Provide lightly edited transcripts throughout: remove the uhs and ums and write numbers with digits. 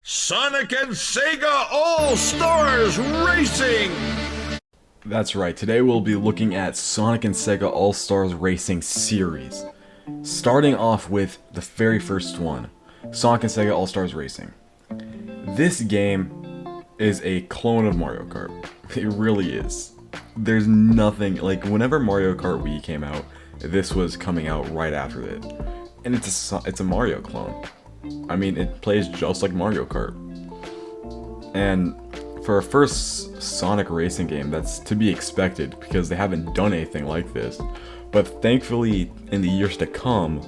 Sonic and Sega All-Stars Racing! That's right, today we'll be looking at Sonic and Sega All-Stars Racing series. Starting off with the very first one, Sonic and Sega All-Stars Racing. This game is a clone of Mario Kart. It really is. There's nothing, like whenever Mario Kart Wii came out, this was coming out right after it. And it's a Mario clone. I mean, it plays just like Mario Kart. And for a first Sonic racing game, that's to be expected because they haven't done anything like this. But thankfully, in the years to come,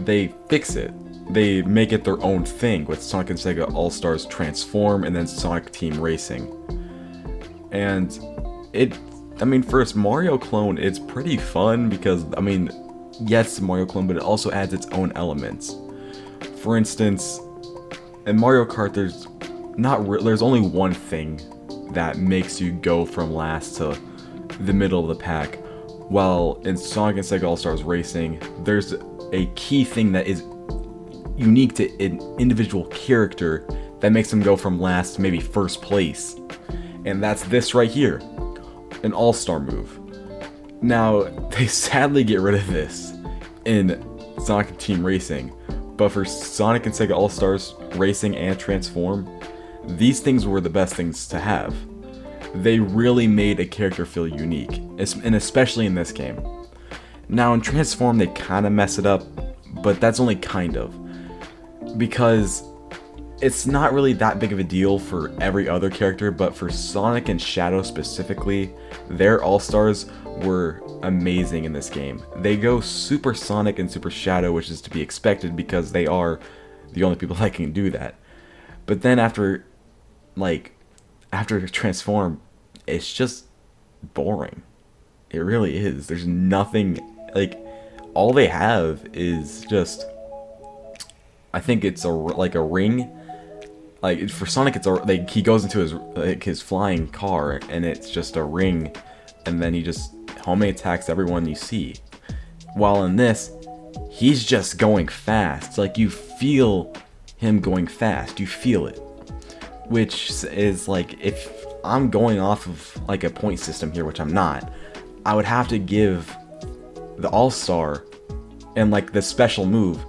they fix it. They make it their own thing with Sonic and Sega All-Stars Transform and then Sonic Team Racing. And first Mario clone, it's pretty fun because, yes, it's a Mario clone, but it also adds its own elements. For instance, in Mario Kart, there's only one thing that makes you go from last to the middle of the pack, while in Sonic and Sega All-Stars Racing, there's a key thing that is unique to an individual character that makes them go from last to maybe first place. And that's this right here, an All-Star move. Now, they sadly get rid of this in Sonic Team Racing, but for Sonic and Sega All-Stars Racing and Transform, these things were the best things to have. They really made a character feel unique, and especially in this game. Now in Transform they kind of mess it up, but that's only kind of. Because it's not really that big of a deal for every other character, but for Sonic and Shadow specifically, their All-Stars were amazing in this game. They go Super Sonic and Super Shadow, which is to be expected because they are the only people that can do that. But then after Transform, it's just boring. It really is. There's nothing, all they have is just, I think it's a ring. For Sonic, it's he goes into his flying car, and it's just a ring, and then he just homemade attacks everyone you see. While in this, he's just going fast. You feel him going fast. You feel it. Which is if I'm going off of a point system here, which I'm not, I would have to give the All-Star and the special move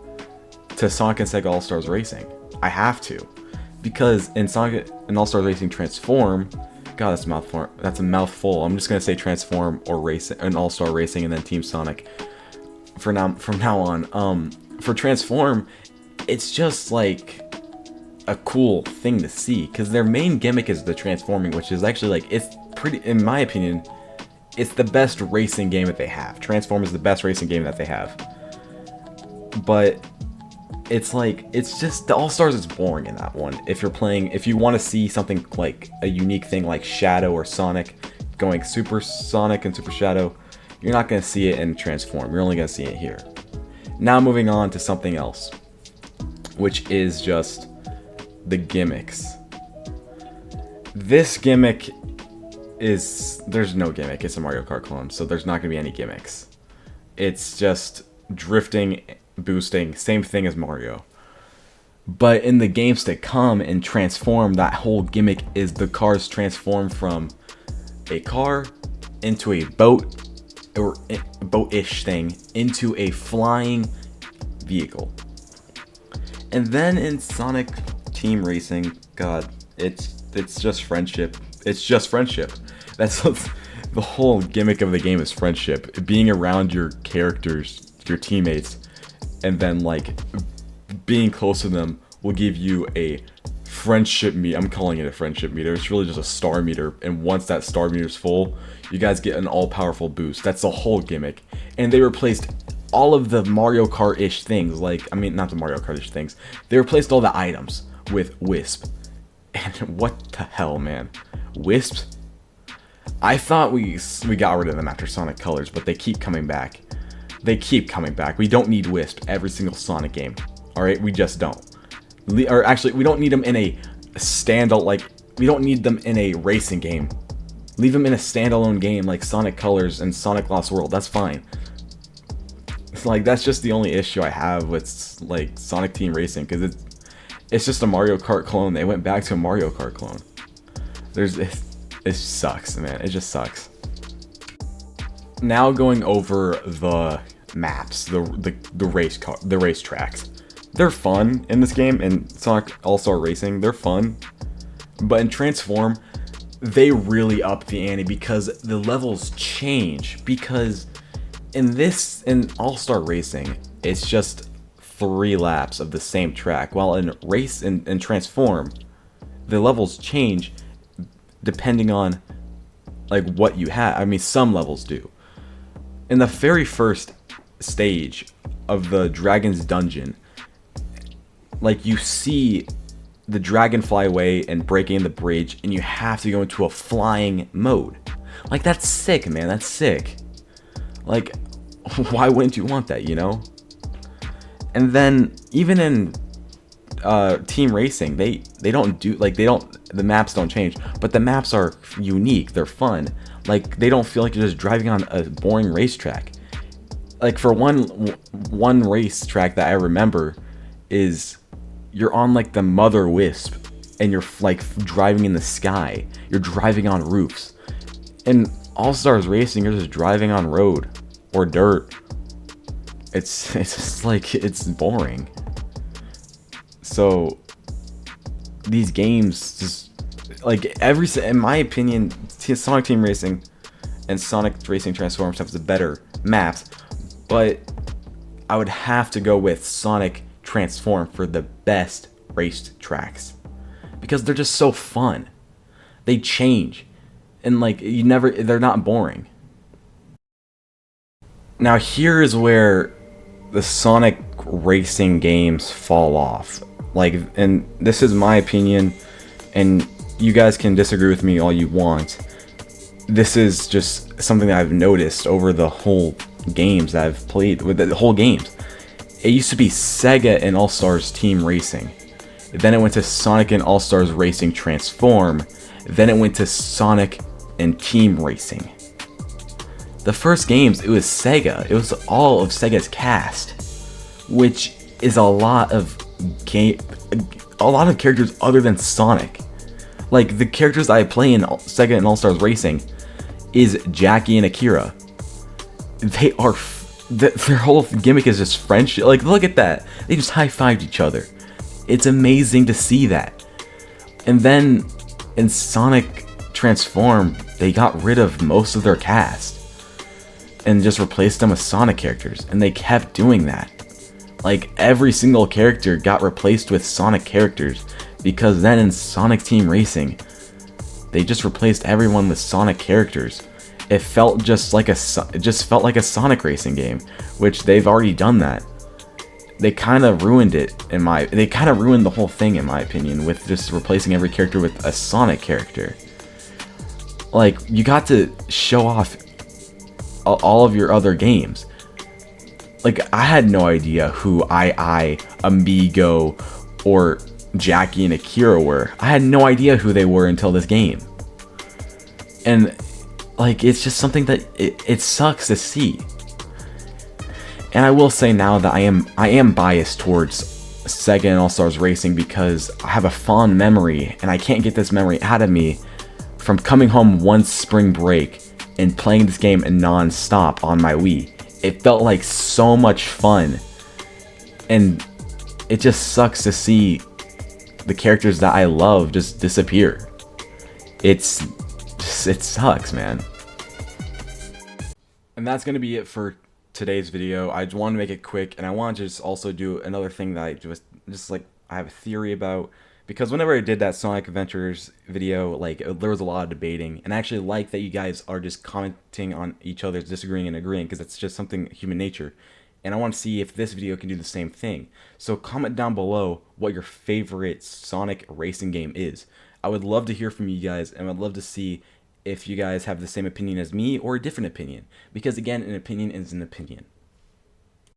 to Sonic and Sega All-Stars Racing. I have to. Because in Sonic and All-Stars Racing Transform, God, that's a mouthful. I'm just gonna say Transform or Racing and All-Star Racing and then Team Sonic from now on. For Transform, it's just a cool thing to see because their main gimmick is the transforming, which is actually it's pretty, in my opinion, it's the best racing game that they have. Transform is the best racing game that they have. But it's just the All-Stars is boring in that one. If you want to see something a unique thing like Shadow or Sonic going Super Sonic and Super Shadow, you're not going to see it in Transform. You're only going to see it here. Now moving on to something else, which is just the gimmicks. This gimmick there's no gimmick. It's a Mario Kart clone, so there's not going to be any gimmicks. It's just drifting, boosting, same thing as Mario. But in the games to come and Transform, that whole gimmick is the cars transform from a car into a boat, or boat-ish thing, into a flying vehicle. And then in Sonic Team Racing, God, it's just friendship. It's just friendship. That's the whole gimmick of the game is friendship. Being around your characters, your teammates, and then like being close to them will give you a friendship meter. I'm calling it a friendship meter. It's really just a star meter, and once that star meter is full, you guys get an all-powerful boost. That's the whole gimmick. And they replaced all of the Mario Kart-ish things, like, I mean, not the Mario Kart-ish things. They replaced all the items with Wisp. And what the hell, man? Wisp? I thought we got rid of them after Sonic Colors, but they keep coming back. They keep coming back. We don't need Wisp every single Sonic game. Alright, we just don't. Or actually, we don't need them in a standalone, like, we don't need them in a racing game. Leave them in a standalone game like Sonic Colors and Sonic Lost World. That's fine. It's like, that's just the only issue I have with, like, Sonic Team Racing, because it's just a Mario Kart clone. They went back to a Mario Kart clone. It sucks, man. It just sucks. Now going over the maps, the race tracks. They're fun in this game, in Sonic All-Star Racing. They're fun, but in Transform, they really up the ante because the levels change. Because in All-Star Racing, it's just 3 laps of the same track, while in Transform, the levels change depending on like what you have. I mean, some levels do. In the very first stage of the Dragon's Dungeon, like, you see the dragon fly away and breaking the bridge, and you have to go into a flying mode. Like, that's sick, man. That's sick. Like, why wouldn't you want that, you know? And then even in Team Racing, they don't do, like, the maps don't change, but the maps are unique. They're fun. Like, they don't feel like you're just driving on a boring racetrack. Like, for one racetrack that I remember is you're on like the Mother Wisp, and you're like driving in the sky. You're driving on roofs. In All Stars Racing, you're just driving on road or dirt. It's just like, it's boring. So these games just like in my opinion, Sonic Team Racing and Sonic Racing Transform have the better maps, but I would have to go with Sonic Transform for the best race tracks because they're just so fun. They change, and like they're not boring. Now here is where the Sonic Racing games fall off. Like, and this is my opinion, and you guys can disagree with me all you want. This is just something that I've noticed over the whole games that I've played with the whole games. It used to be Sega and All-Stars Team Racing. Then it went to Sonic and All-Stars Racing Transform. Then it went to Sonic and Team Racing. The first games, it was Sega. It was all of Sega's cast, which is a lot of characters other than Sonic. Like, the characters I play in Sega and All-Stars Racing is Jackie and Akira. They are their whole gimmick is just friendship. Like, look at that. They just high-fived each other. It's amazing to see that. And then in Sonic Transform, they got rid of most of their cast and just replaced them with Sonic characters. And they kept doing that. Like, every single character got replaced with Sonic characters, because then in Sonic Team Racing, they just replaced everyone with Sonic characters. It felt just like a Sonic racing game, which they've already done that. They kind of ruined it they kind of ruined the whole thing in my opinion with just replacing every character with a Sonic character. Like, you got to show off all of your other games. Like, I had no idea who Amigo, or Jackie and Akira were. I had no idea who they were until this game. And like, it's just something that it sucks to see. And I will say now that I am biased towards Sega and All-Stars Racing because I have a fond memory, and I can't get this memory out of me, from coming home one spring break and playing this game non-stop on my Wii. It felt like so much fun, and it just sucks to see the characters that I love just disappear. It sucks, man. And that's gonna be it for today's video. I just want to make it quick, and I want to just also do another thing that I just like I have a theory about, because whenever I did that Sonic Adventures video, like there was a lot of debating, and I actually like that you guys are just commenting on each other's disagreeing and agreeing, because that's just something human nature. And I want to see if this video can do the same thing. So comment down below what your favorite Sonic racing game is. I would love to hear from you guys, and I'd love to see if you guys have the same opinion as me or a different opinion. Because again, an opinion is an opinion.